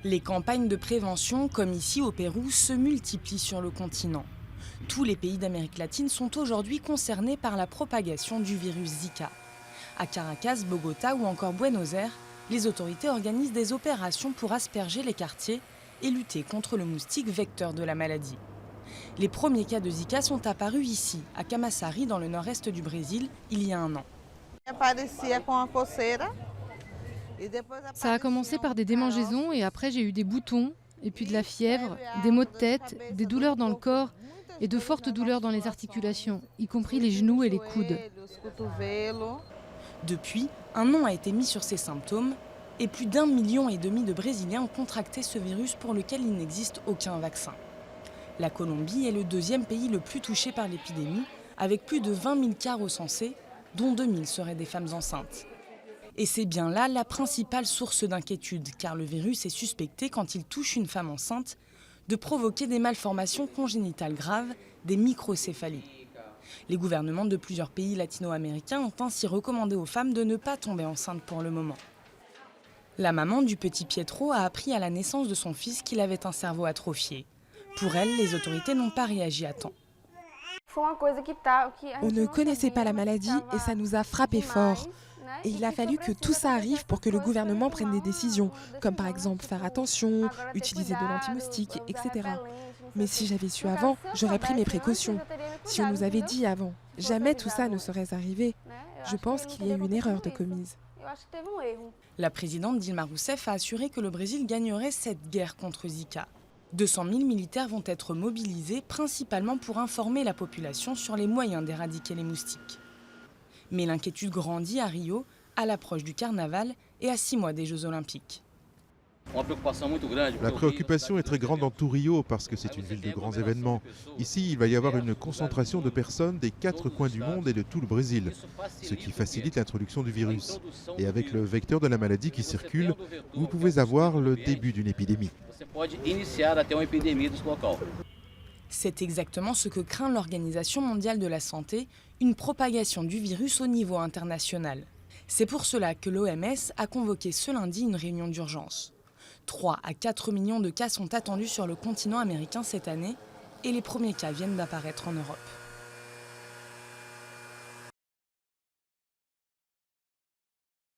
Les campagnes de prévention, comme ici au Pérou, se multiplient sur le continent. Tous les pays d'Amérique latine sont aujourd'hui concernés par la propagation du virus Zika. À Caracas, Bogota ou encore Buenos Aires, les autorités organisent des opérations pour asperger les quartiers et lutter contre le moustique vecteur de la maladie. Les premiers cas de Zika sont apparus ici, à Camaçari, dans le nord-est du Brésil, il y a un an. Ça a commencé par des démangeaisons et après j'ai eu des boutons, et puis de la fièvre, des maux de tête, des douleurs dans le corps et de fortes douleurs dans les articulations, y compris les genoux et les coudes. Depuis, un nom a été mis sur ces symptômes et plus d'1,5 million de Brésiliens ont contracté ce virus pour lequel il n'existe aucun vaccin. La Colombie est le deuxième pays le plus touché par l'épidémie, avec plus de 20 000 cas recensés, dont 2 000 seraient des femmes enceintes. Et c'est bien là la principale source d'inquiétude, car le virus est suspecté, quand il touche une femme enceinte, de provoquer des malformations congénitales graves, des microcéphalies. Les gouvernements de plusieurs pays latino-américains ont ainsi recommandé aux femmes de ne pas tomber enceintes pour le moment. La maman du petit Pietro a appris à la naissance de son fils qu'il avait un cerveau atrophié. Pour elle, les autorités n'ont pas réagi à temps. On ne connaissait pas la maladie et ça nous a frappé fort. Et il a fallu que tout ça arrive pour que le gouvernement prenne des décisions, comme par exemple faire attention, utiliser de l'anti-moustique, etc. Mais si j'avais su avant, j'aurais pris mes précautions. Si on nous avait dit avant, jamais tout ça ne serait arrivé. Je pense qu'il y a eu une erreur de commise. La présidente Dilma Rousseff a assuré que le Brésil gagnerait cette guerre contre Zika. 200 000 militaires vont être mobilisés, principalement pour informer la population sur les moyens d'éradiquer les moustiques. Mais l'inquiétude grandit à Rio, à l'approche du carnaval et à 6 mois des Jeux Olympiques. La préoccupation est très grande dans tout Rio parce que c'est une ville de grands événements. Ici, il va y avoir une concentration de personnes des 4 coins du monde et de tout le Brésil, ce qui facilite l'introduction du virus. Et avec le vecteur de la maladie qui circule, vous pouvez avoir le début d'une épidémie. C'est exactement ce que craint l'Organisation mondiale de la santé, une propagation du virus au niveau international. C'est pour cela que l'OMS a convoqué ce lundi une réunion d'urgence. 3 à 4 millions de cas sont attendus sur le continent américain cette année et les premiers cas viennent d'apparaître en Europe.